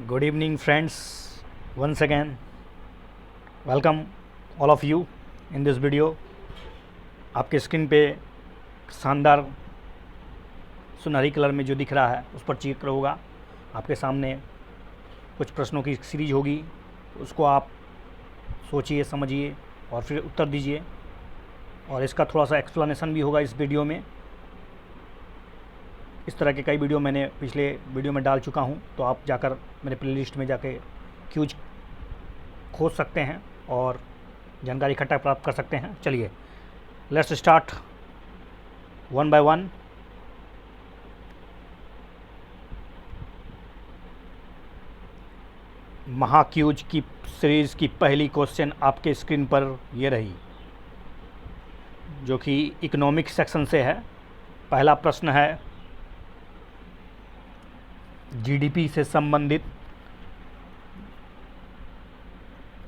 Good evening, friends. Once again, welcome all of you in this video. आपके screen पे शानदार सुनहरी colour में जो दिख रहा है उस पर चेक होगा। आपके सामने कुछ प्रश्नों की सीरीज होगी, उसको आप सोचिए, समझिए और फिर उत्तर दीजिए। और इसका थोड़ा सा एक्सप्लेनेशन भी होगा इस वीडियो में। इस तरह के कई वीडियो मैंने पिछले वीडियो में डाल चुका हूं, तो आप जाकर मेरे प्लेलिस्ट में जाके क्यूज खोज सकते हैं और जानकारी इकट्ठा प्राप्त कर सकते हैं। चलिए let's start one by one. महाक्यूज की सीरीज़ की पहली क्वेश्चन आपके स्क्रीन पर ये रही, जो कि इकोनॉमिक सेक्शन से है। पहला प्रश्न है जीडीपी से संबंधित।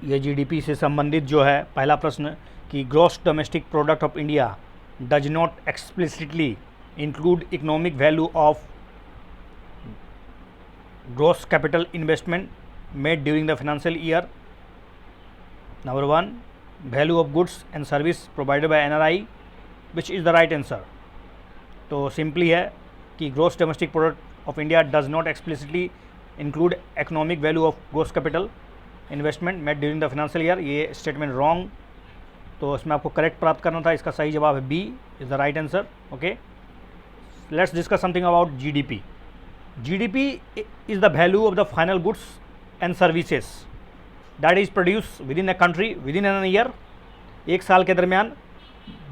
ये जीडीपी से संबंधित जो है पहला प्रश्न कि gross domestic product of India does not explicitly include economic value of gross capital investment made during the financial year. Number 1, value of goods and service provided by NRI, which is the right answer. तो simply है कि gross domestic product of India does not explicitly include economic value of gross capital investment made during the financial year। ये statement wrong, तो इसमें आपको correct प्राप्त करना था। इसका सही जवाब है B is the right answer. Okay, let's discuss something about GDP. GDP is the value of the final goods and services that is produce within a country within an year. एक साल के दरमियान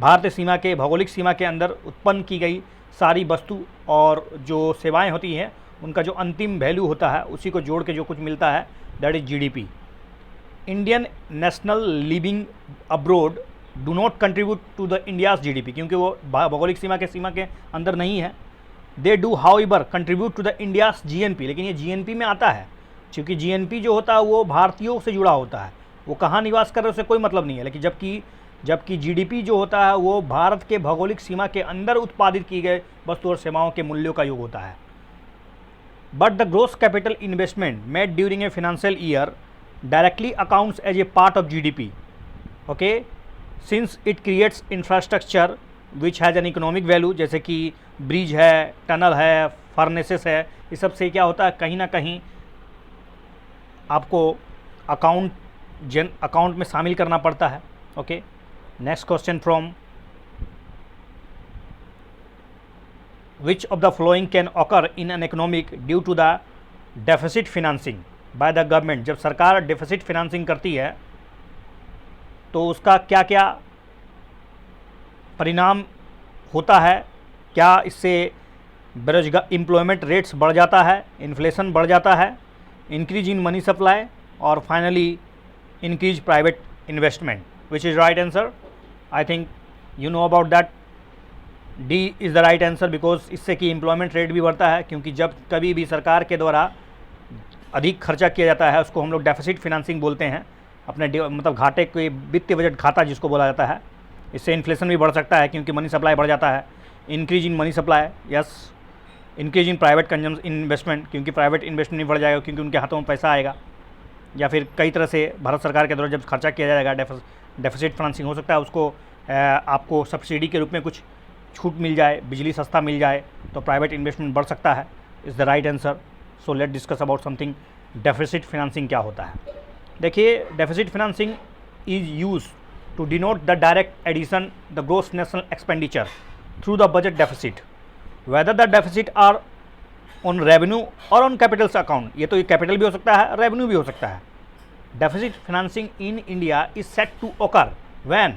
भारतीय सीमा के भौगोलिक सीमा के अंदर उत्पन्न की गई सारी वस्तु और जो सेवाएं होती हैं उनका जो अंतिम वैल्यू होता है उसी को जोड़ के जो कुछ मिलता है that is GDP. Indian national living abroad do not contribute to the India's GDP, क्योंकि वो भौगोलिक सीमा के अंदर नहीं है। They do however contribute to the India's GNP, लेकिन ये जीएनपी में आता है, क्योंकि जीएनपी जो होता है वो भारतीयों से जुड़ा होता है। वो कहाँ निवास कर रहे हैं उससे कोई मतलब नहीं है। लेकिन जबकि जीडीपी जो होता है वो भारत के भौगोलिक सीमा के अंदर उत्पादित की गए वस्तु और सेवाओं के मूल्यों का योग होता है। But the gross capital investment made during a financial year directly accounts as a part of GDP. Okay, since it creates infrastructure which has an economic value, जैसे कि ब्रिज है, टनल है, फर्नेसेस है, इस सब से क्या होता है कहीं ना कहीं आपको अकाउंट में शामिल करना पड़ता है। Okay, next question from which of the following can occur in an economic due to the deficit financing by the government। जब सरकार डेफिसिट फाइनेंसिंग करती है तो उसका क्या क्या परिणाम होता है। क्या इससे बेरोजगार एम्प्लॉयमेंट रेट्स बढ़ जाता है, इन्फ्लेशन बढ़ जाता है, इंक्रीज इन मनी सप्लाई और finally increase private investment. Which is right answer? I think you know about that. D is the right answer because इससे कि एम्प्लॉयमेंट रेट भी बढ़ता है, क्योंकि जब कभी भी सरकार के द्वारा अधिक खर्चा किया जाता है उसको हम लोग डेफिसिट फाइनेंसिंग बोलते हैं। अपने मतलब घाटे के वित्तीय बजट खाता जिसको बोला जाता है। इससे इन्फ्लेशन भी बढ़ सकता है क्योंकि मनी सप्लाई बढ़ जाता है। Increase in money supply, yes. Increase in private investment, क्योंकि प्राइवेट इन्वेस्टमेंट भी बढ़ जाएगा क्योंकि उनके हाथों में पैसा आएगा। या फिर कई तरह से भारत सरकार के द्वारा जब खर्चा किया जाएगा डेफिसिट फाइनेंसिंग हो सकता है, उसको आपको सब्सिडी के रूप में कुछ छूट मिल जाए, बिजली सस्ता मिल जाए, तो प्राइवेट इन्वेस्टमेंट बढ़ सकता है। Is the right answer. So let discuss about something deficit financing क्या होता है। देखिए, deficit financing is use to denote the direct addition the gross national expenditure through the budget deficit whether the deficit are on revenue or on capitals account. ये तो ये capital भी हो सकता है, रेवेन्यू भी हो सकता है। Deficit financing in India is set to occur when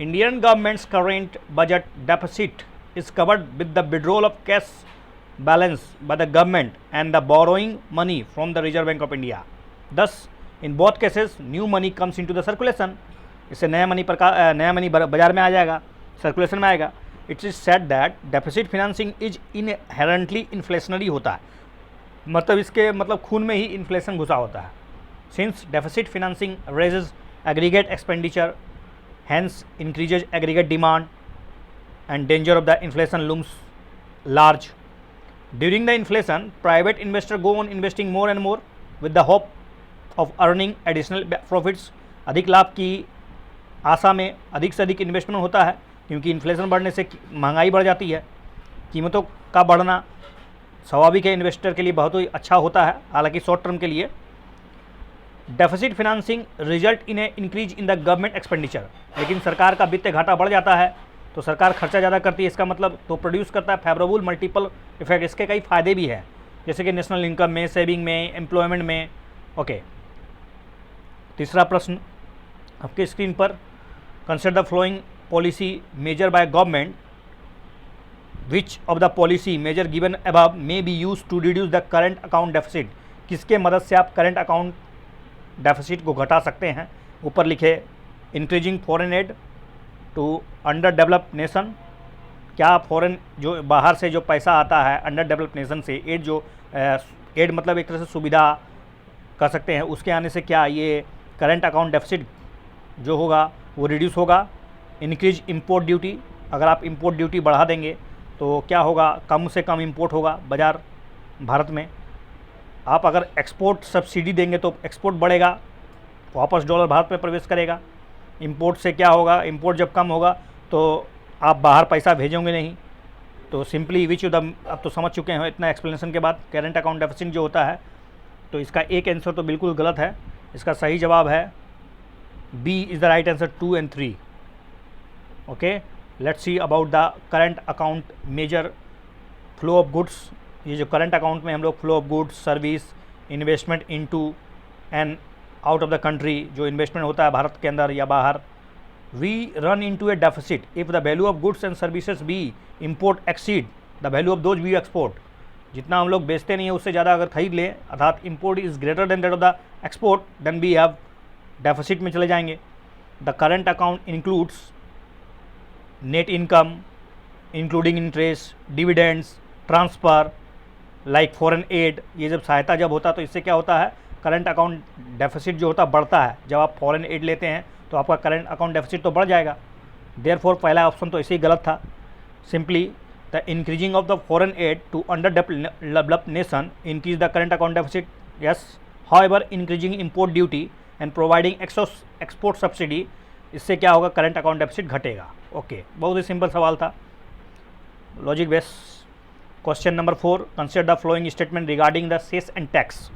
Indian government's current budget deficit is covered with the withdrawal of cash balance by the government and the borrowing money from the Reserve Bank of India. Thus, in both cases, new money comes into the circulation. इससे नया money बाजार में आ जाएगा, circulation में आएगा। It is said that deficit financing is inherently inflationary होता है, मतलब इसके खून में ही इन्फ्लेशन घुसा होता है। Since deficit financing raises aggregate expenditure, hence increases aggregate demand and danger of the inflation looms large. During the inflation, private investors go on investing more and more with the hope of earning additional profits. अधिक लाभ की आशा में अधिक से अधिक investment होता है, क्योंकि इन्फ्लेशन बढ़ने से महंगाई बढ़ जाती है। कीमतों का बढ़ना स्वाभाविक है, इन्वेस्टर के लिए बहुत ही अच्छा होता है, हालांकि शॉर्ट टर्म के लिए। Deficit financing result in A increase in the government expenditure, लेकिन सरकार का वित्तीय घाटा बढ़ जाता है तो सरकार खर्चा ज़्यादा करती है, इसका मतलब तो प्रोड्यूस करता है फेवरेबल मल्टीपल इफेक्ट। इसके कई फ़ायदे भी हैं, जैसे कि नेशनल इनकम में, सेविंग में, एम्प्लॉयमेंट में। ओके, तीसरा प्रश्न आपके स्क्रीन पर, consider the following policy measure by government, which of the policy measure given above may be use to reduce the current account deficit. किसके मदद से आप करंट अकाउंट डेफिसिट को घटा सकते हैं। ऊपर लिखे, increasing foreign aid to underdeveloped nation. क्या फॉरेन जो बाहर से जो पैसा आता है अंडर डेवलप्ड नेशन से, एड जो एड मतलब एक तरह से सुविधा कर सकते हैं, उसके आने से क्या ये करंट अकाउंट डेफिसिट जो होगा वो रिड्यूस होगा। इंक्रीज इंपोर्ट ड्यूटी, अगर आप इंपोर्ट ड्यूटी बढ़ा देंगे तो क्या होगा, कम से कम इंपोर्ट होगा बाज़ार भारत में। आप अगर एक्सपोर्ट सब्सिडी देंगे तो एक्सपोर्ट बढ़ेगा, वापस डॉलर भारत में प्रवेश करेगा। इंपोर्ट से क्या होगा, इंपोर्ट जब कम होगा तो आप बाहर पैसा भेजोगे नहीं। तो सिंपली विच अब तो समझ चुके हैं इतना एक्सप्लेनेशन के बाद, करेंट अकाउंट डेफिसिट जो होता है। तो इसका एक आंसर तो बिल्कुल गलत है, इसका सही जवाब है B is the right answer, 2 and 3। Okay, let's see about the current account measure flow of goods. ये जो करंट अकाउंट में हम लोग flow of goods, service, investment into and out of the country, जो इन्वेस्टमेंट होता है भारत के अंदर या बाहर, we run into a deficit if the value of goods and services we import exceed the value of those we export. जितना हम लोग बेचते नहीं है उससे ज़्यादा अगर खरीद लें, अर्थात import is greater than that of the export, then we have deficit में चले जाएंगे। The current account includes net income including interest, dividends, transfer, like foreign aid. ये जब सहायता जब होता है तो इससे क्या होता है, करंट अकाउंट डेफिसिट जो होता है बढ़ता है। जब आप फॉरेन एड लेते हैं तो आपका करंट अकाउंट डेफिसिट तो बढ़ जाएगा। देयरफॉर पहला ऑप्शन तो ऐसे ही गलत था। Simply the increasing of the foreign aid to underdeveloped nation increase the current account deficit, yes. However increasing import duty and providing export subsidy, इससे क्या होगा, करंट अकाउंट डेफिसिट घटेगा। ओके, बहुत ही सिंपल सवाल था, logic base. Question number 4, consider the following statement regarding the cess and tax.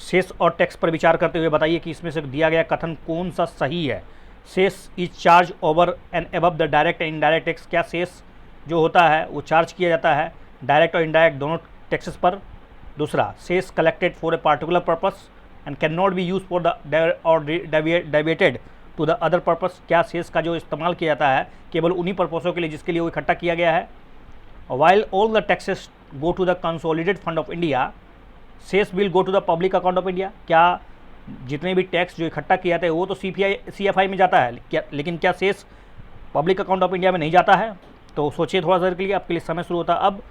Cess और tax पर विचार करते हुए बताइए कि इसमें से दिया गया कथन कौन सा सही है। Cess is charge over and above the direct and indirect tax. क्या सेस जो होता है वो चार्ज किया जाता है डायरेक्ट और इनडायरेक्ट दोनों टैक्सेस पर। दूसरा, cess collected for a particular purpose and can not be use for the और deviated to the other purpose. क्या सेस का जो इस्तेमाल किया जाता है केवल उन्हीं पर्पसों के लिए जिसके लिए वो इकट्ठा किया गया है। While all the taxes go to the consolidated fund of India, cess will go to the public account of India. क्या जितने भी टैक्स जो इकट्ठा किया जाता है वो तो CFI में जाता है, क्या लेकिन क्या cess public account of India में नहीं जाता है। तो सोचिए थोड़ा सा के लिए, आपके लिए समय शुरू होता है अब।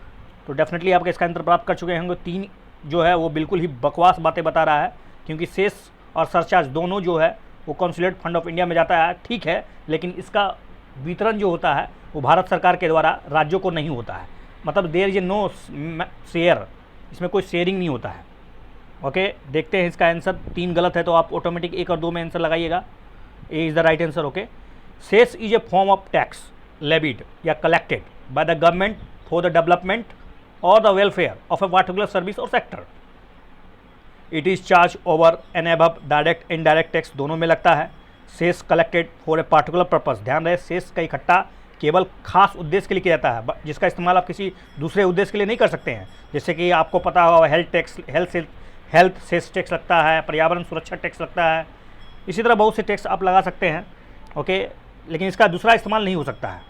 तो डेफिनेटली आपके इसका आंसर प्राप्त कर चुके होंगे। 3 जो है वो बिल्कुल ही बकवास बातें बता रहा है, क्योंकि सेस और सरचार्ज दोनों जो है वो कंसोलिडेटेड फंड ऑफ इंडिया में जाता है, ठीक है, लेकिन इसका वितरण जो होता है वो भारत सरकार के द्वारा राज्यों को नहीं होता है। मतलब देयर इज नो शेयर, इसमें कोई शेयरिंग नहीं होता है। ओके, देखते हैं इसका आंसर। 3 गलत है तो आप ऑटोमेटिक 1 और 2 में आंसर लगाइएगा। A is the right answer. Okay, cess is a form of tax levied या collected by the government for the development और the welfare of a particular service और sector. It is charge over and above direct indirect tax दोनों में लगता है। Cess collected for a particular purpose, ध्यान रहे cess का इकट्ठा केवल खास उद्देश्य के लिए किया जाता है, जिसका इस्तेमाल आप किसी दूसरे उद्देश्य के लिए नहीं कर सकते हैं। जैसे कि आपको पता होगा हेल्थ सेस टैक्स लगता है, पर्यावरण सुरक्षा टैक्स लगता है, इसी तरह बहुत से टैक्स आप लगा सकते हैं। ओके, लेकिन इसका दूसरा इस्तेमाल नहीं हो सकता है।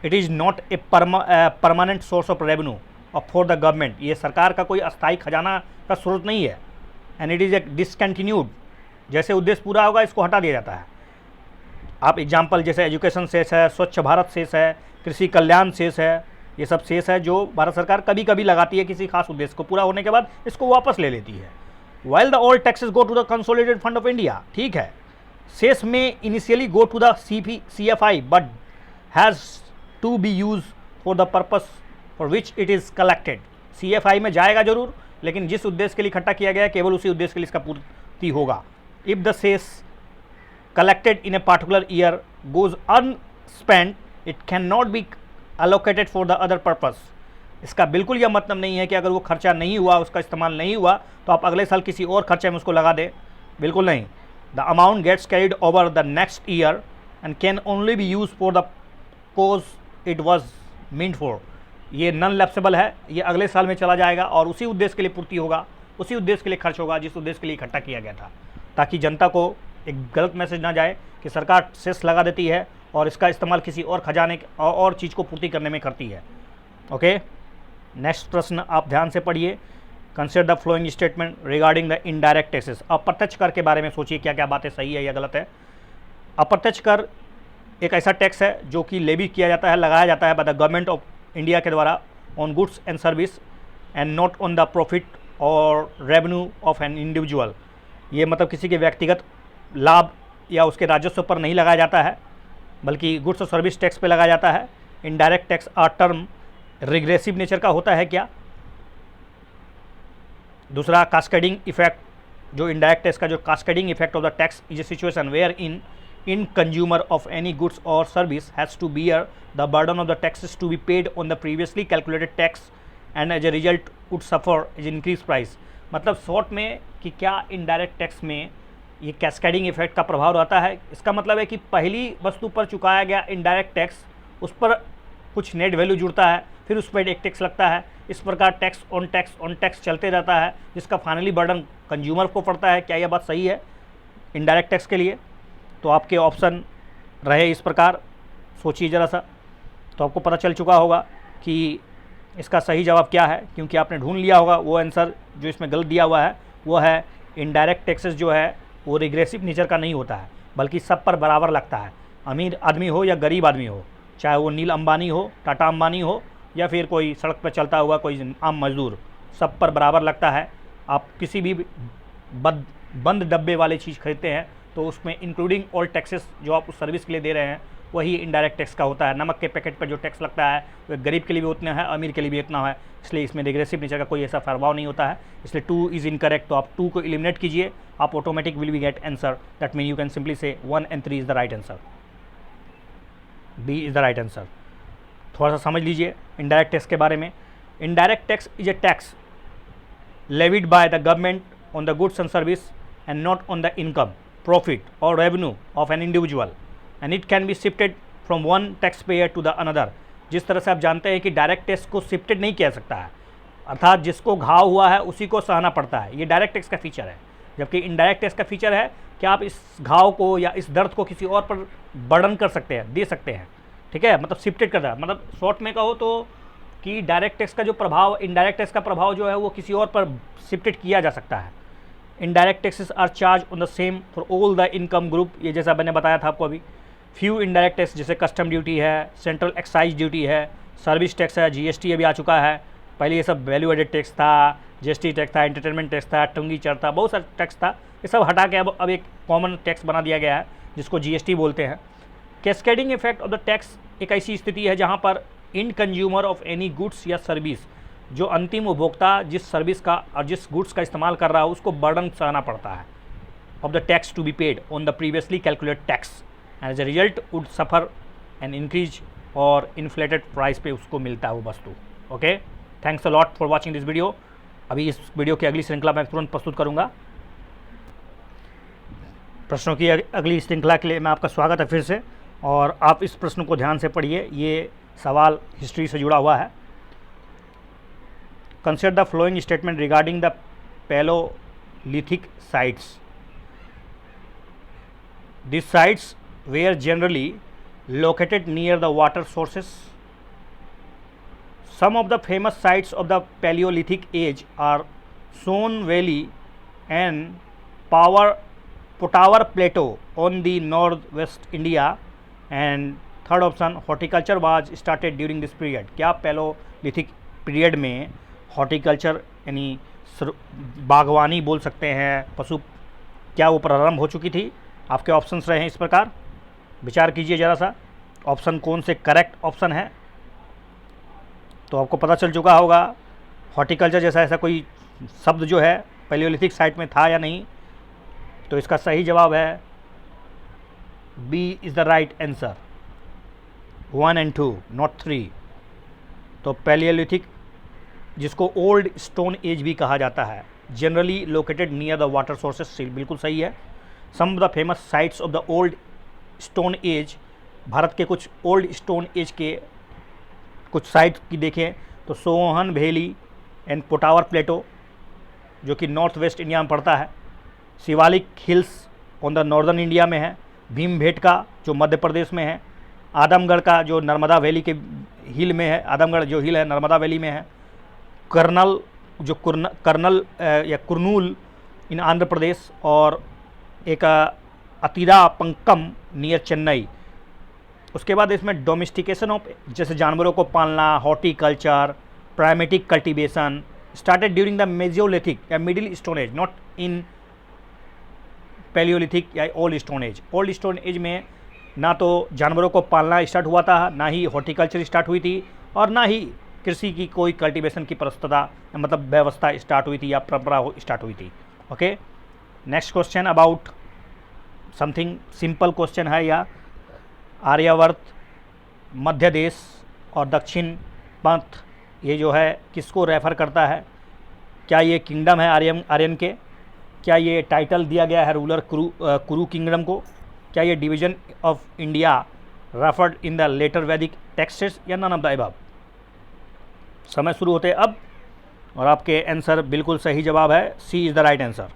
It is not a permanent source of revenue और फॉर द गवर्नमेंट, ये सरकार का कोई अस्थायी खजाना का स्रोत नहीं है। And it is a discontinued, जैसे उद्देश्य पूरा होगा इसको हटा दिया जाता है। आप एग्जाम्पल जैसे एजुकेशन सेस है, स्वच्छ भारत सेस है, कृषि कल्याण सेस है, ये सब सेस है जो भारत सरकार कभी कभी लगाती है किसी खास उद्देश्य को पूरा होने के बाद इसको वापस ले लेती है। While the all taxes go to the consolidated fund of India, ठीक है, सेस में initially go to the CFI but has to be use for the purpose for which it is collected. CFI में जाएगा जरूर, लेकिन जिस उद्देश्य के लिए इकट्ठा किया गया है केवल उसी उद्देश्य के लिए इसका पूर्ति होगा। If the cess collected in a particular year goes unspent it can not be allocated for the other purpose. इसका बिल्कुल यह मतलब नहीं है कि अगर वो खर्चा नहीं हुआ, उसका इस्तेमाल नहीं हुआ, तो आप अगले साल किसी और खर्चे में उसको लगा दें, बिल्कुल नहीं। The amount gets carried over the next year and can only be use for the cause it was meant for. ये नॉन लैप्सेबल है, ये अगले साल में चला जाएगा और उसी उद्देश्य के लिए पूर्ति होगा, उसी उद्देश्य के लिए खर्च होगा जिस उद्देश्य के लिए इकट्ठा किया गया था, ताकि जनता को एक गलत मैसेज ना जाए कि सरकार सेस लगा देती है और इसका इस्तेमाल किसी और खजाने और चीज़ को पूर्ति करने में करती है। ओके, नेक्स्ट प्रश्न आप ध्यान से पढ़िए। Consider the following statement regarding the indirect taxes. अप्रत्यक्ष कर के बारे में सोचिए क्या क्या बातें सही है या गलत है। अप्रत्यक्ष कर एक ऐसा टैक्स है जो कि लेवी किया जाता है, लगाया जाता है bye the government of India के द्वारा on goods and service and not on the profit और रेवेन्यू ऑफ एन इंडिविजुअल। ये मतलब किसी के व्यक्तिगत लाभ या उसके राजस्व पर नहीं लगाया जाता है, बल्कि गुड्स और सर्विस टैक्स पे लगाया जाता है। Indirect tax are term regressive nature का होता है क्या। दूसरा, कास्केडिंग इफेक्ट, जो इनडायरेक्ट टैक्स का जो cascading effect of the tax is a situation where in consumer of any goods और service has to bear the burden of the taxes to be paid on the previously calculated tax and as a result would suffer as increase price. मतलब short में कि क्या indirect tax में ये cascading effect का प्रभाव रहता है। इसका मतलब है कि पहली वस्तु पर चुकाया गया इनडायरेक्ट टैक्स, उस पर कुछ नेट वैल्यू जुड़ता है, फिर उस पर एक टैक्स लगता है। इस प्रकार टैक्स ऑन टैक्स चलते रहता है, जिसका फाइनली बर्डन कंज्यूमर को पड़ता है। क्या यह बात सही है इनडायरेक्ट टैक्स के लिए? तो आपके ऑप्शन रहे इस प्रकार, सोचिए ज़रा सा, तो आपको पता चल चुका होगा कि इसका सही जवाब क्या है, क्योंकि आपने ढूंढ लिया होगा वो आंसर जो इसमें गलत दिया हुआ है वो है इनडायरेक्ट टैक्सेस जो है वो रिग्रेसिव नेचर का नहीं होता है, बल्कि सब पर बराबर लगता है। अमीर आदमी हो या गरीब आदमी हो, चाहे वो नील अंबानी हो, टाटा अंबानी हो, या फिर कोई सड़क पर चलता हुआ कोई आम मजदूर, सब पर बराबर लगता है। आप किसी भी बंद डब्बे वाली चीज़ खरीदते हैं तो उसमें इंक्लूडिंग ऑल टैक्सेस जो आप उस सर्विस के लिए दे रहे हैं वही इनडायरेक्ट टैक्स का होता है। नमक के पैकेट पर जो टैक्स लगता है वो गरीब के लिए भी उतना है, अमीर के लिए भी उतना है, इसलिए इसमें रिग्रेसिव नेचर का कोई ऐसा प्रभाव नहीं होता है। इसलिए 2 इज़ इनकरेक्ट, तो आप 2 को एलिमिनेट कीजिए, आप automatic will be get answer. That mean you can simply say 1 and 3 is the right answer, B is the right answer. थोड़ा सा समझ लीजिए इनडायरेक्ट टैक्स के बारे में। Indirect tax is a tax levied by the government on the goods and service and not on the income, profit or revenue of an individual, and it can be shifted from one taxpayer to the another। जिस तरह से आप जानते हैं कि direct tax को shifted नहीं किया सकता है, अर्थात जिसको घाव हुआ है उसी को सहना पड़ता है, ये डायरेक्ट टैक्स का फीचर है। जबकि इनडायरेक्ट टैक्स का फीचर है कि आप इस घाव को या इस दर्द को किसी और पर बर्डन कर सकते हैं, दे सकते हैं, ठीक है, मतलब शिफ्टेड करता है। मतलब शॉर्ट में कहो तो कि डायरेक्ट टैक्स का जो प्रभाव, इनडायरेक्ट टैक्स का प्रभाव जो है वो किसी और पर शिफ्टेड किया जा सकता है। Indirect taxes are charge on the same for all the income group, ये जैसा मैंने बताया था आपको अभी। फ्यू इनडायरेक्ट टैक्स जैसे कस्टम ड्यूटी है, सेंट्रल एक्साइज ड्यूटी है, सर्विस टैक्स है, जीएसटी अभी आ चुका है। पहले ये सब वैल्यू एडेड टैक्स था, जीएसटी टैक्स था, एंटरटेनमेंट टैक्स था, टंगी चर था, बहुत सारा टैक्स था। ये सब हटा के अब एक कॉमन टैक्स बना दिया गया है जिसको जीएसटी बोलते हैं। Cascading effect of the tax एक ऐसी स्थिति है जहाँ पर इन कंज्यूमर ऑफ एनी गुड्स या सर्विस, जो अंतिम उपभोक्ता जिस सर्विस का और जिस गुड्स का इस्तेमाल कर रहा है उसको बर्डन सहना पड़ता है of the tax to be paid on the previously calculate tax, and as a result would suffer an increase और इन्फ्लेटेड प्राइस पे उसको मिलता है वो वस्तु। Okay, thanks a lot for watching this video. अभी इस वीडियो की अगली श्रृंखला मैं तुरंत प्रस्तुत करूँगा। प्रश्नों की अगली श्रृंखला के लिए मैं आपका स्वागत है फिर से, और आप इस प्रश्न को ध्यान से पढ़िए, ये सवाल हिस्ट्री से जुड़ा हुआ है। Consider the following statement regarding the palaeolithic sites. These sites were generally located near the water sources. Some of the famous sites of the Paleolithic age are Son Valley and Potawar Plateau on the northwest India, and third option, horticulture was started during this period। क्या palaeolithic period में horticulture यानी बागवानी बोल सकते हैं, पशु, क्या वो प्रारंभ हो चुकी थी? आपके ऑप्शंस रहे हैं इस प्रकार, विचार कीजिए ज़रा सा, ऑप्शन कौन से करेक्ट ऑप्शन है। तो आपको पता चल चुका होगा हॉर्टिकल्चर जैसा ऐसा कोई शब्द जो है पैलियोलिथिक साइट में था या नहीं, तो इसका सही जवाब है B is the right answer, 1 and 2 not 3। तो पैलियोलिथिक, जिसको ओल्ड स्टोन एज भी कहा जाता है, generally located near the water sources, बिल्कुल सही है। Some of the famous sites of the old stone age, Bharat के कुछ ओल्ड स्टोन एज के कुछ साइट की देखें तो सोहन वैली एंड पोटावर प्लेटो, जो कि नॉर्थ वेस्ट इंडिया में पड़ता है, Shivalik hills on the northern India में है, भीमबेटका जो मध्य प्रदेश में है, आदमगढ़ का जो नर्मदा वैली के हिल में है, आदमगढ़ जो हिल है नर्मदा वैली में है, कर्नल जो कर्नल या कुरनूल इन आंध्र प्रदेश, और एक अतीरा पंकम नियर चेन्नई। उसके बाद इसमें डोमेस्टिकेशन ऑफ, जैसे जानवरों को पालना, horticulture, primatic cultivation started during the mesolithic या middle stone age, not in palaeolithic या old stone age. Old stone age में ना तो जानवरों को पालना स्टार्ट हुआ था, ना ही हॉर्टिकल्चर स्टार्ट हुई थी, और ना ही कृषि की कोई कल्टीवेशन की प्रस्तुता मतलब व्यवस्था स्टार्ट हुई थी या परंपरा स्टार्ट हुई थी। Okay, next question about something simple question है, या आर्यावर्त, मध्य देश और दक्षिण पंथ, ये जो है किसको रेफर करता है? क्या ये किंगडम है आर्यन के? क्या ये टाइटल दिया गया है रूलर कुरु किंगडम को? क्या ये division of India referred in the later Vedic texts, या नन ऑफ द अबव? समय शुरू होते अब, और आपके आंसर बिल्कुल सही जवाब है, सी इज़ द राइट आंसर।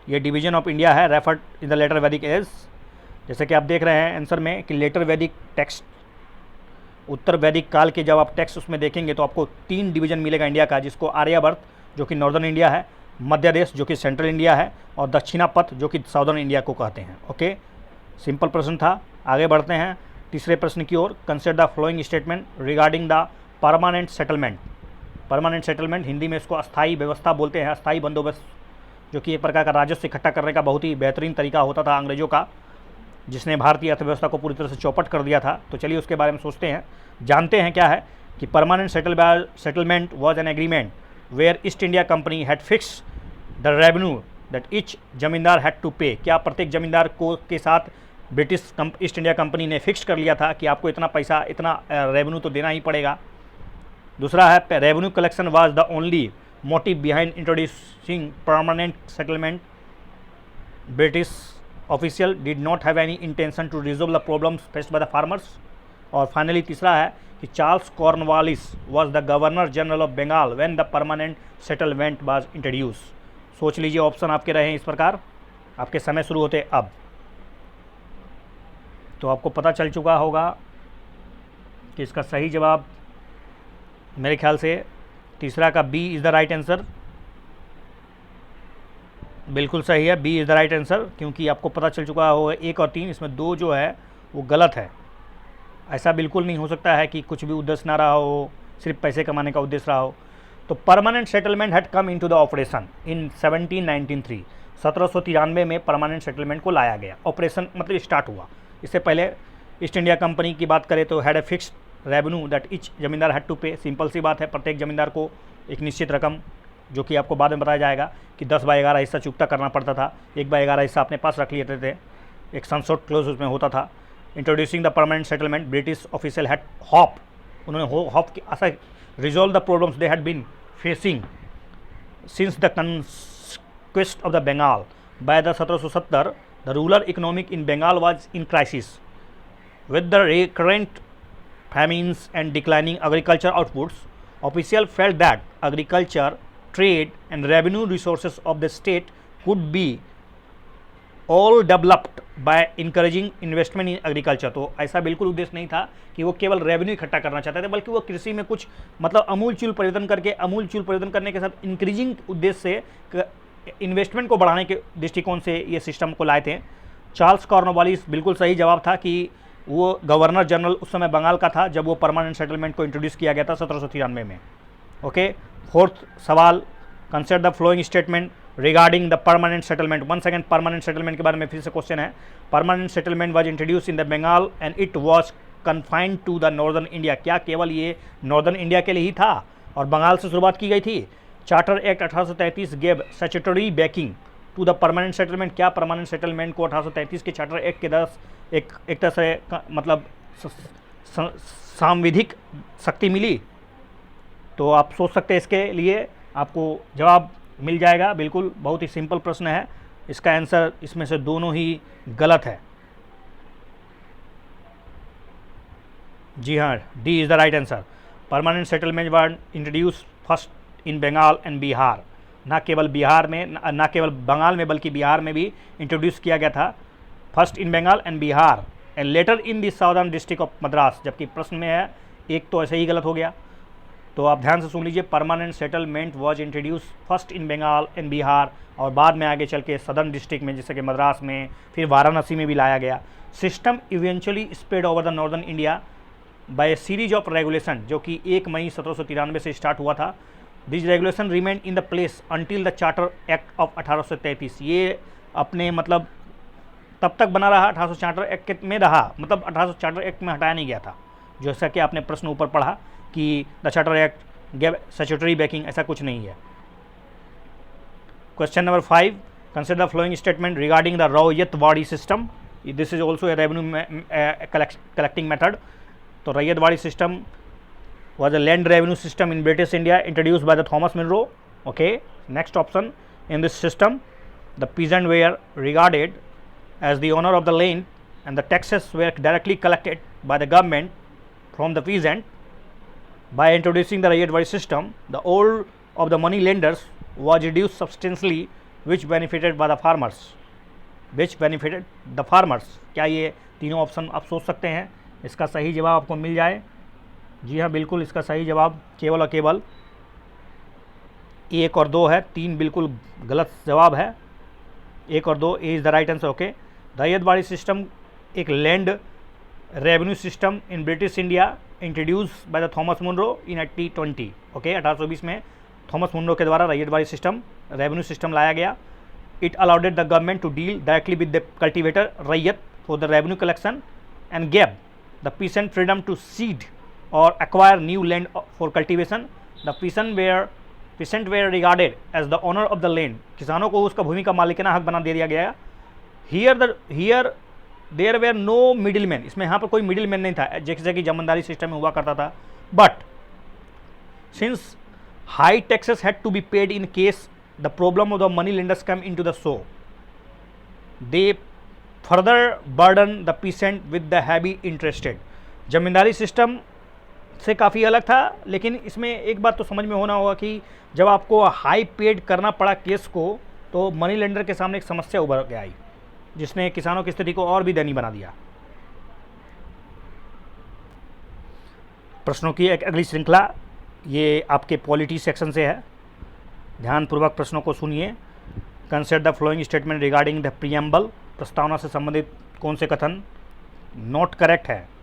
ये डिवीजन ऑफ इंडिया है रेफर्ड इन द लेटर वैदिक एज, जैसे कि आप देख रहे हैं आंसर में कि लेटर वैदिक टेक्स्ट, उत्तर वैदिक काल के जब आप टेक्स्ट उसमें देखेंगे तो आपको 3 डिवीजन मिलेगा इंडिया का, जिसको आर्यावर्त जो कि नॉर्दर्न इंडिया है, मध्य देश जो कि सेंट्रल इंडिया है, और दक्षिणापथ जो कि साउदर्न इंडिया को कहते हैं। ओके, सिंपल प्रश्न था। आगे बढ़ते हैं तीसरे प्रश्न की ओर। Consider the following statement regarding the permanent settlement. Permanent settlement Hindi में इसको अस्थायी व्यवस्था बोलते हैं, अस्थायी बंदोबस्त, जो कि एक प्रकार का राजस्व इकट्ठा करने का बहुत ही बेहतरीन तरीका होता था अंग्रेजों का, जिसने भारतीय अर्थव्यवस्था को पूरी तरह से चौपट कर दिया था। तो चलिए उसके बारे में सोचते हैं, जानते हैं क्या है कि permanent settlement was an agreement where East India Company had fix the revenue that each zamindar had to pay. क्या प्रत्येक जमींदार को के साथ ब्रिटिश ईस्ट इंडिया कंपनी ने फिक्स कर लिया था कि आपको इतना पैसा, इतना रेवेन्यू तो देना ही पड़ेगा। दूसरा है revenue collection was the only motive behind introducing permanent settlement. British official did not have any intention to resolve the problems faced by the farmers. और फाइनली तीसरा है कि Charles Cornwallis was the governor general of Bengal when the permanent settlement was introduce. सोच लीजिए, option आपके रहे हैं इस प्रकार। आपके समय शुरू होते अब। तो आपको पता चल चुका होगा कि इसका सही जवाब मेरे ख्याल से तीसरा का B is the right answer. बिल्कुल सही है, B is the right answer, क्योंकि आपको पता चल चुका होगा 1 और 3 इसमें 2 जो है वो गलत है। ऐसा बिल्कुल नहीं हो सकता है कि कुछ भी उद्देश्य ना रहा हो, सिर्फ पैसे कमाने का उद्देश्य रहा हो। तो permanent settlement had come into the operation in 1793। 1793 में परमानेंट सेटलमेंट को लाया गया, ऑपरेशन मतलब स्टार्ट हुआ। इससे पहले ईस्ट इंडिया कंपनी की बात करें तो had a fixed revenue that each zamindar had to पे। सिंपल सी बात है, प्रत्येक जमींदार को एक निश्चित रकम, जो कि आपको बाद में बताया जाएगा कि 10/11 हिस्सा चुकता करना पड़ता था। 1/11 हिस्सा अपने पास रख लेते थे, एक सनसोट क्लोज उसमें होता था। Introducing the permanent settlement, British official had hope, उन्होंने हॉप की आशा resolve the problems they had been facing since the conquest of the Bengal. By the 1770 the rural economic in Bengal was in crisis. With the recurrent famines and declining agriculture outputs, officials felt that agriculture, trade and revenue resources of the state could be all developed by encouraging investment in agriculture. तो ऐसा बिल्कुल उद्देश्य नहीं था कि वो केवल revenue इकट्ठा करना चाहते थे, बल्कि वो कृषि में कुछ मतलब अमूलचूल परिवर्तन करके, अमूलचूल परिवर्तन करने के साथ इंक्रीजिंग उद्देश्य से इन्वेस्टमेंट को बढ़ाने के दृष्टिकोण से ये सिस्टम को लाए थे। चार्ल्स कॉर्नवालिस बिल्कुल सही जवाब था कि वो गवर्नर जनरल उस समय बंगाल का था जब वो परमानेंट सेटलमेंट को इंट्रोड्यूस किया गया था 1793 में। ओके, फोर्थ सवाल, consider the following statement regarding the permanent settlement. One second, permanent settlement के बारे में फिर से क्वेश्चन है। Permanent settlement was introduce in the Bengal and it was confined to the northern India. क्या केवल ये नॉर्दर्न इंडिया के लिए ही था और बंगाल से शुरुआत की गई थी? Charter Act 1833 gave statutory backing to the permanent settlement. क्या परमानेंट सेटलमेंट को 1833 के चार्टर एक्ट के तहत एक तरह से मतलब सांविधिक शक्ति मिली? तो आप सोच सकते हैं, इसके लिए आपको जवाब मिल जाएगा। बिल्कुल बहुत ही सिंपल प्रश्न है, इसका आंसर इसमें से दोनों ही गलत है। जी हाँ, D is the right answer. Permanent settlement were introduce first in Bengal and Bihar. ना केवल बिहार में, ना केवल बंगाल में बल्कि बिहार में भी इंट्रोड्यूस किया गया था। First in Bengal and Bihar and later in the southern district of Madras. जबकि प्रश्न में है एक तो ऐसे ही गलत हो गया, तो आप ध्यान से सुन लीजिए। Permanent settlement was introduce first in Bengal and Bihar, और बाद में आगे चल के सदर्न डिस्ट्रिक्ट में जैसे कि मद्रास में, फिर वाराणसी में भी लाया गया। System eventually spread over the northern India by A series of regulation, जो कि 1 मई 1793 से स्टार्ट हुआ था। This regulation remain in the place until the charter act of 1833। ये अपने मतलब तब तक बना रहा, 1800 चार्टर एक्ट में रहा, मतलब 1800 चार्टर एक्ट में हटाया नहीं गया था। जैसा कि आपने प्रश्न ऊपर पढ़ा कि the charter act gave statutory backing, ऐसा कुछ नहीं है। Question number 5, consider the following statement regarding the ryotwari system. This is also a revenue collecting method. तो ryotwari system was a land revenue system in British India introduced by the Thomas Munro. Okay, next option, in this system the peasant were regarded as the owner of the land and the taxes were directly collected by the government from the peasant. By introducing the Rayatwadi system, the old of the money lenders was reduced substantially, which benefited by the farmers. Which benefited the farmers. क्या ये तीनों option आप सोच सकते हैं? इसका सही जवाब आपको मिल जाए। जी हाँ, बिल्कुल इसका सही जवाब केवल और केवल 1 और 2 है। 3 बिल्कुल गलत जवाब है। 1 और 2 is the right answer. Okay, ryotwari system एक land revenue system in British India introduce by the Thomas Munro in 1820। Okay, 1820 में थॉमस मुनरो के द्वारा रैयतवाड़ी सिस्टम रेवेन्यू सिस्टम लाया गया। It allowed the government to deal directly with the cultivator ryot for the revenue collection and gave the peasant freedom to seed or acquire new land for cultivation. The peasant were regarded as the owner of the land. किसानों को उसका भूमि का मालिकाना हक बना दे दिया गया। Here there were no middlemen. इसमें यहाँ पर कोई middleman नहीं था, जैसे कि जमींदारी सिस्टम में हुआ करता था। But since high taxes had to be paid in case the problem of the money lenders come into the show, they further burden the peasant with the heavy interest. Zamindari system से काफ़ी अलग था, लेकिन इसमें एक बात तो समझ में होना होगा कि जब आपको हाई पेड करना पड़ा केस को, तो मनी लेंडर के सामने एक समस्या उभर के आई, जिसने किसानों की स्थिति को और भी दयनीय बना दिया। प्रश्नों की एक अगली श्रृंखला ये आपके पॉलिटी सेक्शन से है। ध्यानपूर्वक प्रश्नों को सुनिए। Consider the following statement regarding the preamble. प्रस्तावना से संबंधित कौन से कथन नॉट करेक्ट है?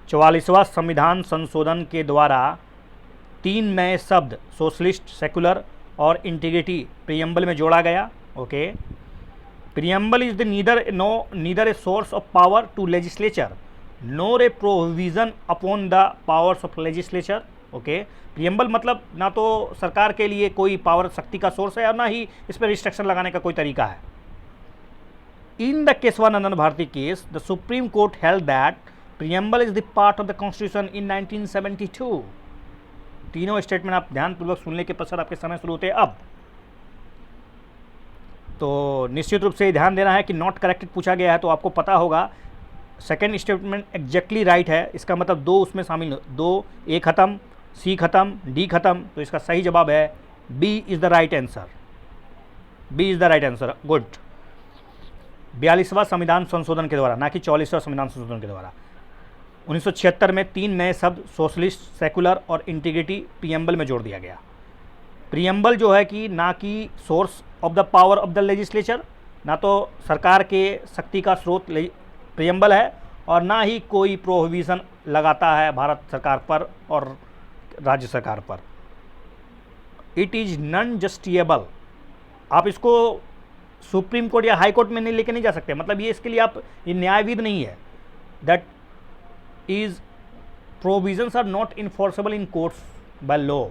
44वां संविधान संशोधन के द्वारा 3 नए शब्द सोशलिस्ट, सेकुलर और इंटीग्रिटी प्रीएम्बल में जोड़ा गया। Okay, preamble is the neither a source of power to legislature nor a provision upon the powers of legislature. Okay, preamble मतलब ना तो सरकार के लिए कोई पावर शक्ति का सोर्स है और ना ही इस पर रिस्ट्रिक्शन लगाने का कोई तरीका है। In the Kesavananda Bharati case, the supreme court held that preamble is the part of the constitution in 1972। तीनों स्टेटमेंट आप ध्यानपूर्वक सुनने के पश्चात आपके समय शुरू होते हैं। अब तो निश्चित रूप से ध्यान देना है कि नॉट करेक्टेड पूछा गया है, तो आपको पता होगा सेकेंड स्टेटमेंट एग्जैक्टली राइट है। इसका मतलब 2 उसमें शामिल, 2 ए खत्म, सी खत्म, डी खत्म, तो इसका सही जवाब है B is the right answer. B is the right answer. Good. 42वां संविधान संशोधन के द्वारा, ना कि 44वां संविधान संशोधन के द्वारा, 1976 में 3 नए शब्द सोशलिस्ट, सेकुलर और इंटीग्रिटी प्रीएम्बल में जोड़ दिया गया। प्रीएम्बल जो है कि ना कि source of the power of the legislature, ना तो सरकार के शक्ति का स्रोत प्रीएम्बल है, और ना ही कोई प्रोहिबिशन लगाता है भारत सरकार पर और राज्य सरकार पर। It is non justiciable. आप इसको सुप्रीम कोर्ट या हाई कोर्ट में नहीं लेके नहीं जा सकते, मतलब ये इसके लिए आप, ये न्यायविद नहीं है। That is provisions are not enforceable in courts by law।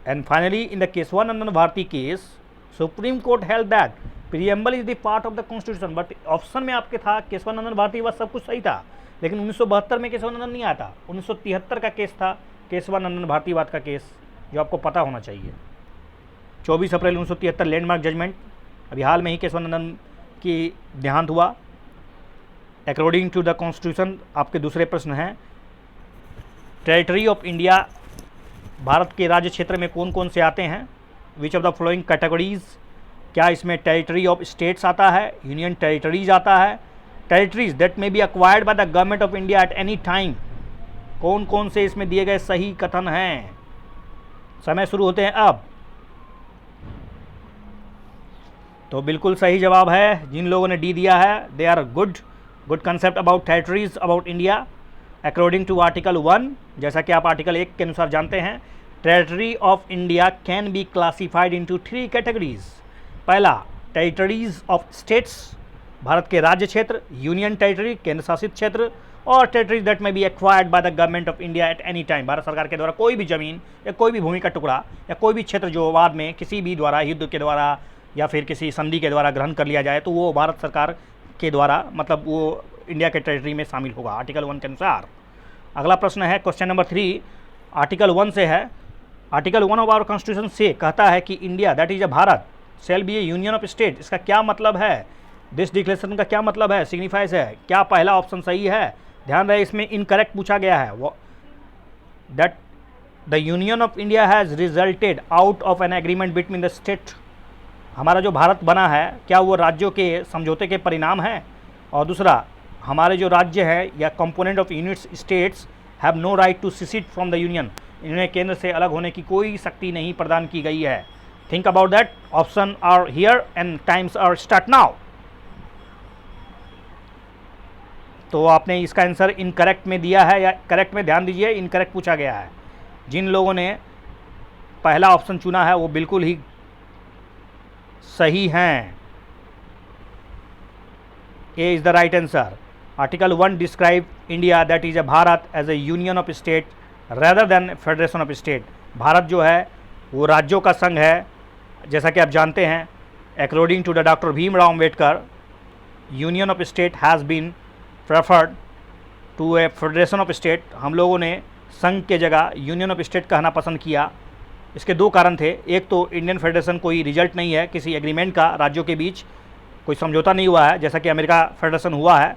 And finally, in the Keswanandan Bharti case, Supreme Court held that preamble is the part of the Constitution. But option में आपके था केशवानंदन भारती, वह सब कुछ सही था, लेकिन 1972 में केशवानंदन नहीं आया था, 1973 का केस था केशवानंदन भारतीवाद का केस, जो आपको पता होना चाहिए। 24 अप्रैल 1973 लैंडमार्क जजमेंट, अभी हाल में ही केशवानंदन की देहांत हुआ। अकॉर्डिंग टू द कॉन्स्टिट्यूशन, आपके दूसरे प्रश्न हैं, टेरिटरी ऑफ इंडिया, भारत के राज्य क्षेत्र में कौन कौन से आते हैं? विच ऑफ द फॉलोइंग कैटेगरीज, क्या इसमें टेरिटरी ऑफ स्टेट्स आता है, यूनियन टेरिटरीज आता है, territories that may be acquired by the government of India at any time, कौन कौन से इसमें दिए गए सही कथन हैं? समय शुरू होते हैं अब। तो बिल्कुल सही जवाब है जिन लोगों ने डी दिया है, they are good concept about territories about India according to article 1। जैसा कि आप आर्टिकल 1 के अनुसार जानते हैं, territory of India can be classified into 3 categories. पहला, टेरिटरीज ऑफ स्टेट्स, भारत के राज्य क्षेत्र, यूनियन टेरिटरी, केंद्र शासित क्षेत्र, और टेरिटरीज दैट में B acquired by the government of India at any time, Bharat सरकार के द्वारा कोई भी जमीन या कोई भी भूमि का टुकड़ा या कोई भी क्षेत्र जो बाद में किसी भी द्वारा, युद्ध के द्वारा या फिर किसी संधि के द्वारा ग्रहण कर लिया जाए, तो वो भारत सरकार के द्वारा, मतलब वो इंडिया के टेरिटरी में शामिल होगा आर्टिकल 1 के अनुसार। अगला प्रश्न है क्वेश्चन नंबर 3, आर्टिकल 1 से है। आर्टिकल 1 ऑफ आवर कॉन्स्टिट्यूशन से कहता है कि India that is a Bharat shall be A union of state. इसका क्या मतलब है? दिस डिक्लेरेशन का क्या मतलब है, सिग्निफाइज है? क्या पहला ऑप्शन सही है? ध्यान रहे, इसमें इनकरेक्ट पूछा गया है, वो that the union of India has resulted out of an agreement between the state. हमारा जो भारत बना है, क्या वो राज्यों के समझौते के परिणाम है? और दूसरा, हमारे जो राज्य है या component of units states have no right to secede from the union, इन्हें केंद्र से अलग होने की कोई शक्ति नहीं प्रदान की गई है। Think about that, option are here and times are start now. तो आपने इसका आंसर इनकरेक्ट में दिया है या करेक्ट में? ध्यान दीजिए, इनकरेक्ट पूछा गया है। जिन लोगों ने पहला ऑप्शन चुना है वो बिल्कुल ही सही हैं। A is the right answer. Article 1 describe India that is a Bharat as a union of state rather than federation of state. Bharat जो है वो राज्यों का संघ है, जैसा कि आप जानते हैं। According to the doctor Bhimrao Ambedkar, union of state has been preferred to a federation of state. हम लोगों ने संघ के जगह यूनियन ऑफ स्टेट कहना पसंद किया। इसके दो कारण थे, एक तो इंडियन फेडरेशन कोई रिजल्ट नहीं है किसी एग्रीमेंट का, राज्यों के बीच कोई समझौता नहीं हुआ है जैसा कि अमेरिका फेडरेशन हुआ है,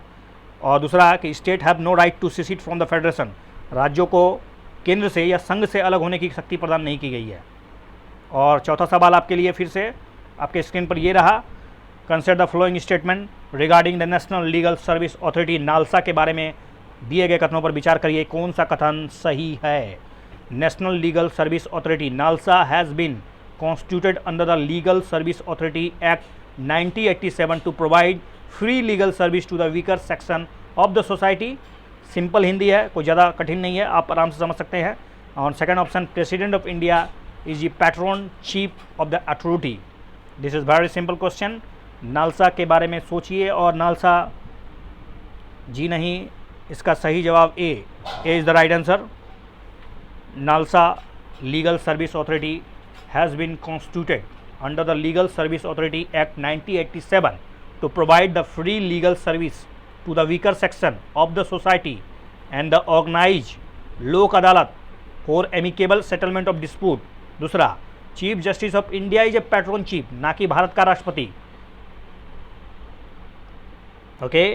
और दूसरा कि state have no right to secede from the federation, राज्यों को केंद्र से या संघ से अलग होने की शक्ति प्रदान नहीं की गई है। और चौथा सवाल आपके लिए फिर से आपके स्क्रीन पर ये रहा, consider the following statement regarding the national Legal service Authority. NALSA के बारे में दिए गए कथनों पर विचार करिए, कौन सा कथन सही है? National Legal service Authority NALSA has been constituted under the legal service authority act 1987 to provide free legal service to the weaker section of the society. Simple Hindi है, कोई ज़्यादा कठिन नहीं है, आप आराम से समझ सकते हैं। और second option, president of India is the patron chief of the authority. This is very simple question. NALSA के बारे में सोचिए, और नालसा जी नहीं, इसका सही जवाब A is the right answer. NALSA legal service authority has been constituted under the Legal Service Authority Act 1987 to provide the free legal service to the weaker section of the society and the organized लोक अदालत for amicable settlement of dispute। दूसरा, chief justice of India is a patron chief, ना कि भारत का राष्ट्रपति। Okay,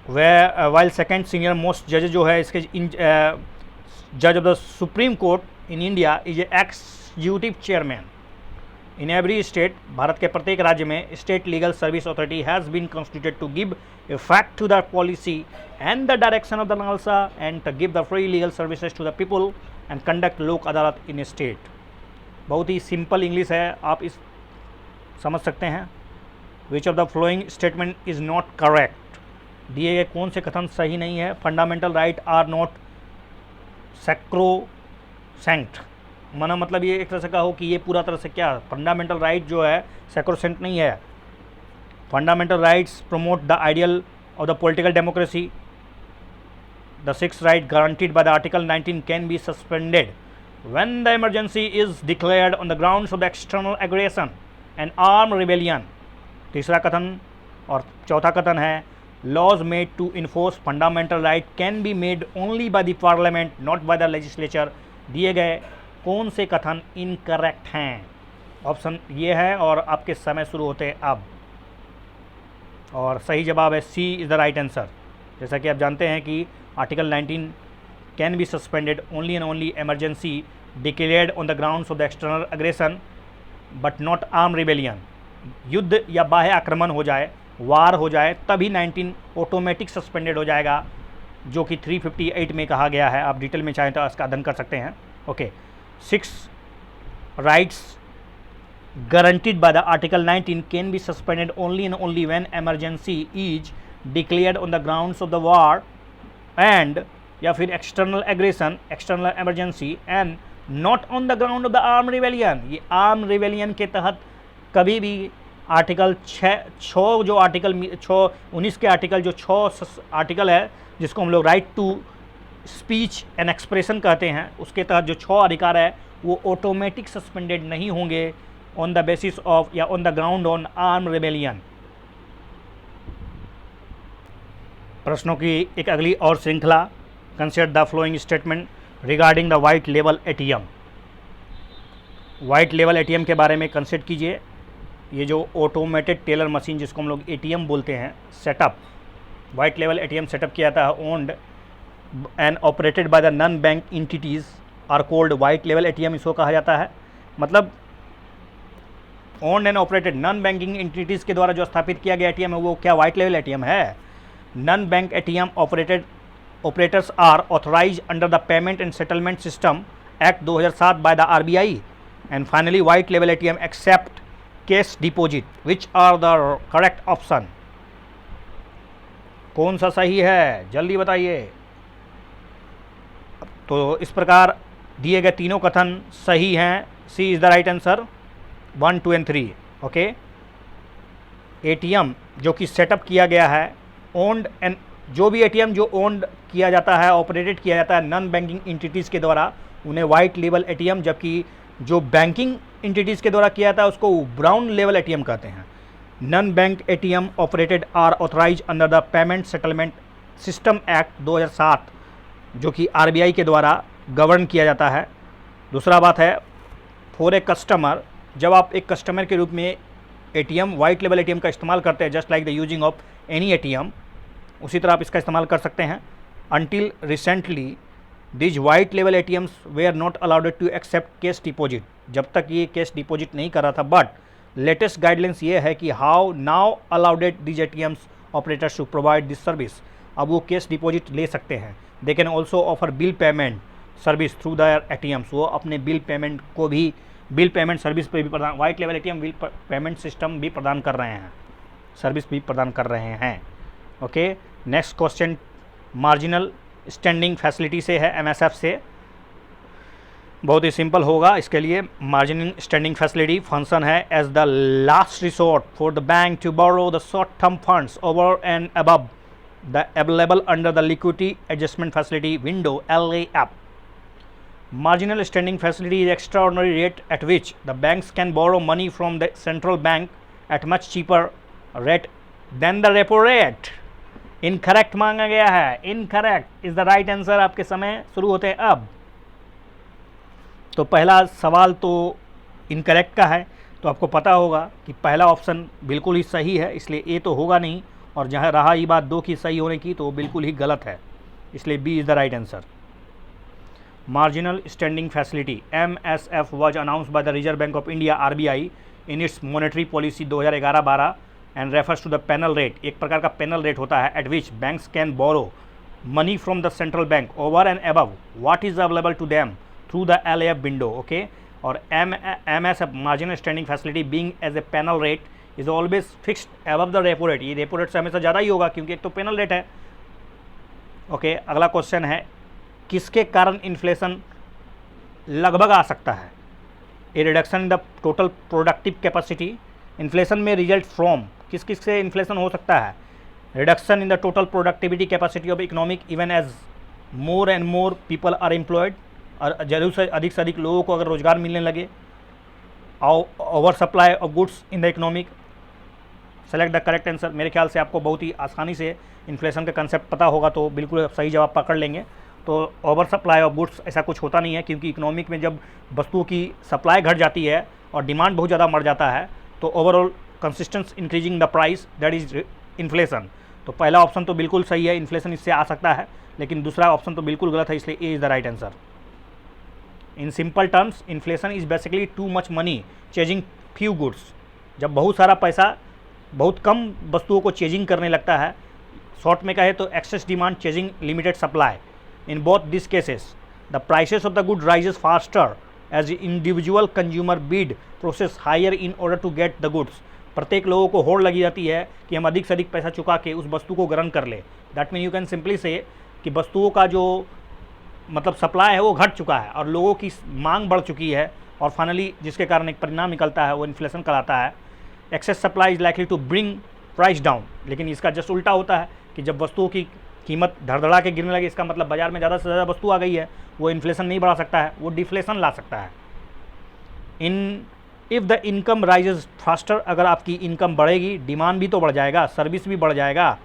while second senior most जज जो है इसके जज of the supreme court in India is a executive chairman in every state. Bharat के प्रत्येक राज्य में state legal service authority has been constituted to give effect to the policy and the direction of the NALSA and to give the free legal services to the people and conduct Lok Adalat in state. बहुत ही simple English है, आप इस समझ सकते हैं। विच of the following statement is not correct, दिए गए कौन से कथन सही नहीं है? फंडामेंटल राइट आर नॉट सैक्रोसेंक्ट, माना मतलब ये एक तरह से कहो कि ये पूरा तरह से क्या, फंडामेंटल राइट जो है सैक्रोसेंक्ट नहीं है। Fundamental rights promote the ideal of the political democracy. The sixth right guaranteed by the Article 19 can be suspended when the emergency is declared on the grounds of the external aggression and armed rebellion. तीसरा कथन और चौथा कथन है laws made to enforce fundamental right can be made only by the parliament not by the legislature. दिए गए कौन से कथन इनकरेक्ट हैं? ऑप्शन ये है और आपके समय शुरू होते हैं अब। और सही जवाब है सी इज़ द राइट आंसर। जैसा कि आप जानते हैं कि article 19 can be suspended only and only emergency declared on the grounds of the external aggression but not arm rebellion. युद्ध या बाह्य आक्रमण हो जाए, वार हो जाए, तभी 19 ऑटोमेटिक सस्पेंडेड हो जाएगा, जो कि 358 में कहा गया है। आप डिटेल में चाहें तो इसका अध्ययन कर सकते हैं। Okay, 6 rights guaranteed by the Article 19 can be suspended only and only when emergency is declared on the grounds of the war and या फिर external aggression, external emergency and not on the ground of the armed rebellion। ये armed rebellion के तहत कभी भी article 6 जो article 19 के article जो 6 आर्टिकल है जिसको हम लोग right to speech and expression कहते हैं, उसके तहत जो 6 अधिकार है वो ऑटोमेटिक सस्पेंडेड नहीं होंगे on the basis of या on the ground on armed rebellion। प्रश्नों की एक अगली और श्रृंखला, consider the following statement regarding the white लेवल एटीएम। वाइट लेवल एटीएम के बारे में कंसिडर कीजिए। ये जो ऑटोमेटेड टेलर मशीन जिसको हम लोग एटीएम बोलते हैं, सेटअप वाइट लेवल एटीएम सेटअप किया था owned and operated by the non bank entities are called white लेवल एटीएम, इसको कहा जाता है। मतलब owned and operated non banking entities के द्वारा जो स्थापित किया गया एटीएम है वो क्या वाइट लेवल एटीएम है? Non bank ATM operators are authorise under the payment and settlement system act 2007 by the RBI. And finally white लेवल ATM accept cash deposit. Which are the correct option? कौन सा सही है, जल्दी बताइए। तो इस प्रकार दिए गए तीनों कथन सही हैं। C is the right answer, 1, 2 and 3। Okay, ATM जो कि सेटअप किया गया है ओन्ड एंड जो भी एटीएम जो ओन्ड किया जाता है, ऑपरेटेड किया जाता है नॉन बैंकिंग इंटिटीज़ के द्वारा, उन्हें वाइट लेवल एटीएम, जबकि जो बैंकिंग इंटिटीज़ के द्वारा किया जाता है उसको ब्राउन लेवल एटीएम कहते हैं। Non bank ATM operated are authorise under the payment settlement system act 2007 जो कि आरबीआई के द्वारा गवर्न किया जाता है। दूसरा बात है फॉर ए कस्टमर, जब आप एक कस्टमर के रूप में एटीएम वाइट लेवल एटीएम का इस्तेमाल करते हैं, just like the using of any ATM, उसी तरह आप इसका इस्तेमाल कर सकते हैं। अनटिल रिसेंटली दिज वाइट लेवल ATMs they are not allowed to accept cash deposit. जब तक ये कैश डिपॉजिट नहीं कर रहा था, बट लेटेस्ट गाइडलाइंस ये है कि how now allowed these ATMs operators to provide this service. अब वो कैश डिपॉजिट ले सकते हैं। They can also offer bill payment service through their ATMs. वो अपने बिल पेमेंट को भी बिल पेमेंट सर्विस पे भी प्रदान, वाइट लेवल एटीएम बिल पेमेंट सिस्टम भी प्रदान कर रहे हैं, सर्विस भी प्रदान कर रहे हैं। Okay, next question marginal standing facility से है, एमएसएफ से। बहुत ही सिंपल होगा इसके लिए। मार्जिनल स्टैंडिंग फैसिलिटी फंक्शन है as the last resort for the bank to borrow the short term funds over and above the available under the liquidity adjustment facility window LAF। Marginal standing facility is extraordinary rate at which the banks can borrow money from the central bank at much cheaper rate than the repo rate। Incorrect मांगा गया है। Incorrect is the right answer। आपके समय शुरू होते हैं अब। तो पहला सवाल तो इनकरेक्ट का है, तो आपको पता होगा कि पहला ऑप्शन बिल्कुल ही सही है, इसलिए ए तो होगा नहीं। और जहाँ रहा ही बात 2 की सही होने की, तो बिल्कुल ही गलत है, इसलिए B is the right answer. Marginal Standing Facility MSF was announced by the Reserve Bank of India RBI in its monetary policy 2011-12 and refers to the penal rate। एक प्रकार का पेनल रेट होता है at which banks can borrow money from the central bank over and above what is available to them through the LAF window। okay, और MSF Marginal Standing Facility being as a penal rate is always fixed above the repo rate। ये repo rate से हमेशा ज़्यादा ही होगा क्योंकि एक तो पेनल रेट है। ओके, अगला क्वेश्चन है किसके कारण इन्फ्लेशन लगभग आ सकता है? A reduction in the total productive capacity. Inflation में रिजल्ट फ्रॉम किस किस से इन्फ्लेशन हो सकता है? Reduction in the total productivity capacity of economic even as more and more people are employed, और जरूर से अधिक लोगों को अगर रोजगार मिलने लगे। Over supply of goods in the economic. Select the correct answer. मेरे ख्याल से आपको बहुत ही आसानी से इन्फ्लेशन का कंसेप्ट पता होगा तो बिल्कुल सही जवाब पकड़ लेंगे। तो ओवर सप्लाई ऑफ गुड्स ऐसा कुछ होता नहीं है, क्योंकि इकोनॉमिक में जब वस्तुओं की सप्लाई घट जाती है और डिमांड बहुत ज़्यादा बढ़ जाता है तो overall consistence increasing the price, that is inflation. तो पहला ऑप्शन तो बिल्कुल सही है, इन्फ्लेशन इससे आ सकता है, लेकिन दूसरा ऑप्शन तो बिल्कुल गलत है, इसलिए ए is the right answer. In simple terms, inflation is basically too much money chasing few goods. जब बहुत सारा पैसा बहुत कम वस्तुओं को चेजिंग करने लगता है, शॉर्ट में कहे तो excess demand chasing limited supply. In both this cases the prices of the good rises faster as individual consumer bid prices higher in order to get the goods. प्रत्येक लोगों को होड़ लगी जाती है कि हम अधिक से अधिक पैसा चुका के उस वस्तु को ग्रहण कर ले। That mean you can simply से कि वस्तुओं का जो मतलब सप्लाई है वो घट चुका है और लोगों की मांग बढ़ चुकी है, और फाइनली जिसके कारण एक परिणाम निकलता है वो इन्फ्लेशन कहलाता है। Excess supply is likely to bring price down, लेकिन इसका जस्ट उल्टा होता है कि जब वस्तुओं की कीमत धड़धड़ा के गिरने लगे, इसका मतलब बाजार में ज़्यादा से ज़्यादा वस्तु आ गई है, वो इन्फ्लेशन नहीं बढ़ा सकता है, वो डिफ्लेशन ला सकता है। If the income rises faster, अगर आपकी इनकम बढ़ेगी डिमांड भी तो बढ़ जाएगा, सर्विस भी बढ़ जाएगा।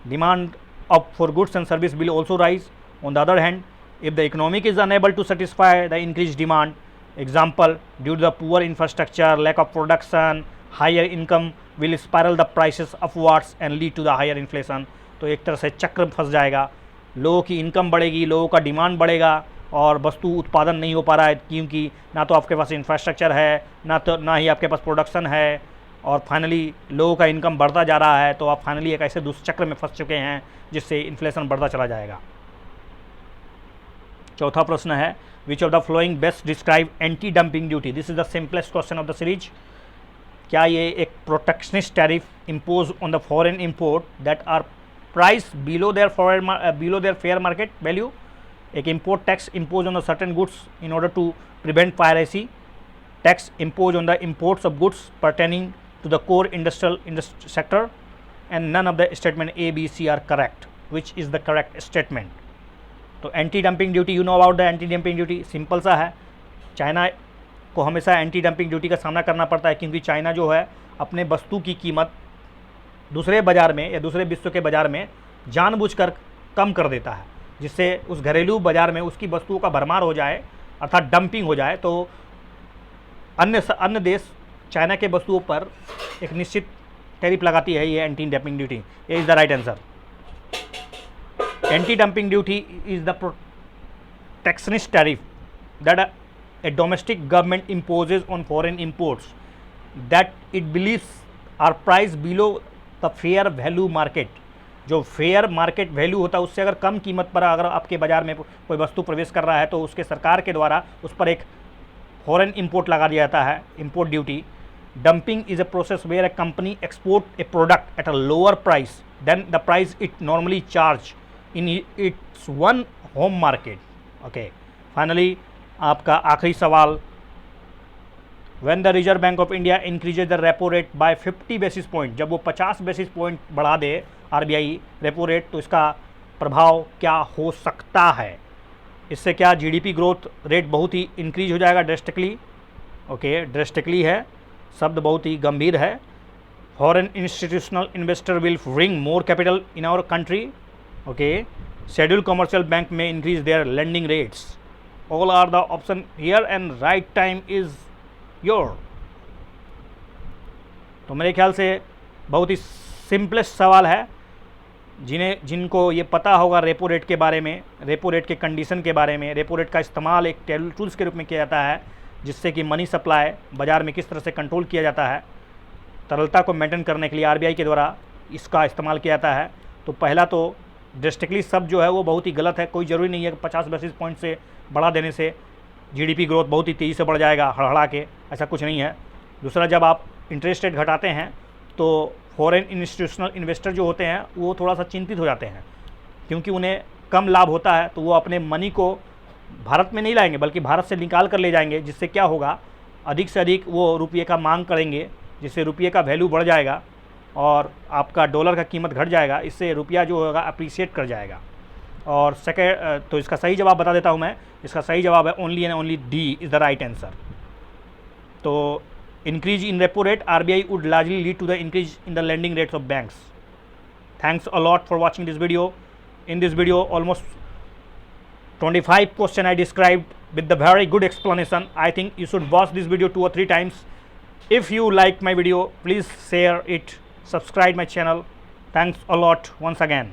Demand of for goods and service will also rise. On the other hand, if the economic is unable to satisfy the increase demand, example due to the poor infrastructure, lack of production, higher income will spiral the prices upwards and lead to the higher inflation. तो एक तरह से चक्र फंस जाएगा, लोगों की income बढ़ेगी, लोगों का डिमांड बढ़ेगा और वस्तु उत्पादन नहीं हो पा रहा है, क्योंकि ना तो आपके पास इंफ्रास्ट्रक्चर है, ना ही आपके पास प्रोडक्शन है, और फाइनली लोगों का इनकम बढ़ता जा रहा है। तो आप फाइनली एक ऐसे दुष्चक्र में फंस चुके हैं जिससे इन्फ्लेशन बढ़ता चला जाएगा। चौथा प्रश्न है, which of the following best describe anti dumping duty. This is the simplest question of the series. क्या ये एक protectionist tariff impose on the foreign import that are price below their fair market value. एक import tax impose on the certain goods in order to prevent piracy. Tax impose on the imports of goods pertaining to the core industrial sector, and none of the statement A, B, C are correct. Which is the correct statement? तो anti dumping duty, you know about the anti dumping duty, simple सा है। China को हमेशा anti dumping duty का सामना करना पड़ता है, क्योंकि चाइना जो है अपने वस्तु की कीमत दूसरे बाज़ार में या दूसरे विश्व के बाज़ार में जानबूझकर कम कर देता है, जिससे उस घरेलू बाज़ार में उसकी वस्तुओं का भरमार हो जाए, अर्थात डंपिंग हो जाए। तो अन्य देश चाइना के वस्तुओं पर एक निश्चित टैरिफ लगाती है, ये एंटी डंपिंग ड्यूटी। ये is the right answer. Anti dumping duty is the protectionist tariff that a domestic government imposes on foreign imports that it believes are priced below the fair value market। जो fair market value होता है उससे अगर कम कीमत पर अगर आपके बाज़ार में कोई वस्तु प्रवेश कर रहा है तो उसके सरकार के द्वारा उस पर एक फॉरेन इंपोर्ट लगा दिया जाता है, import duty. Dumping is a process where a company export a product at a lower price than the price it normally charge in its own home market. Okay, finally आपका आखिरी सवाल, when the reserve bank of India increases the repo rate by 50 basis point, जब वो 50 basis point बढ़ा दे RBI repo rate, तो इसका प्रभाव क्या हो सकता है? इससे क्या जीडीपी ग्रोथ रेट बहुत ही इंक्रीज हो जाएगा ड्रेस्टिकली। ओके, ड्रेस्टिकली है शब्द, बहुत ही गंभीर है। Foreign institutional investor will bring more capital in our country. Okay, schedule commercial bank में increase their lending rates. All are the option here and right time is your। तो मेरे ख्याल से बहुत ही सिंपलेस्ट सवाल है। जिनको ये पता होगा रेपो रेट के बारे में, रेपो रेट के कंडीशन के बारे में, रेपो रेट का इस्तेमाल एक टूल्स के रूप में किया जाता है जिससे कि मनी सप्लाई बाज़ार में किस तरह से कंट्रोल किया जाता है, तरलता को मेंटेन करने के लिए आरबीआई के द्वारा इसका इस्तेमाल किया जाता है। तो पहला तो ड्रेस्टिकली शब्द जो है वो बहुत ही गलत है। कोई ज़रूरी नहीं है कि 50 बेसिस पॉइंट से बढ़ा देने से जीडीपी ग्रोथ बहुत ही तेज़ी से बढ़ जाएगा हड़हड़ा के, ऐसा कुछ नहीं है। दूसरा, जब आप इंटरेस्ट रेट घटाते हैं तो फॉरेन इंस्टीट्यूशनल इन्वेस्टर जो होते हैं वो थोड़ा सा चिंतित हो जाते हैं, क्योंकि उन्हें कम लाभ होता है, तो वो अपने मनी को भारत में नहीं लाएंगे बल्कि भारत से निकाल कर ले जाएंगे, जिससे क्या होगा, अधिक से अधिक वो रुपये का मांग करेंगे, जिससे रुपये का वैल्यू बढ़ जाएगा और आपका डॉलर का कीमत घट जाएगा। इससे रुपया जो होगा अप्रिशिएट कर जाएगा। और सेकेंड तो इसका सही जवाब बता देता हूँ मैं, इसका सही जवाब है only and only D is the right answer. तो increase in repo rate RBI would largely lead to the increase in the lending rates of banks. Thanks a lot for watching this video. In this video, almost 25 question I described with the very good explanation. I think you should watch this video 2 or 3 times. If you like my video, please share it, subscribe my channel. Thanks a lot once again.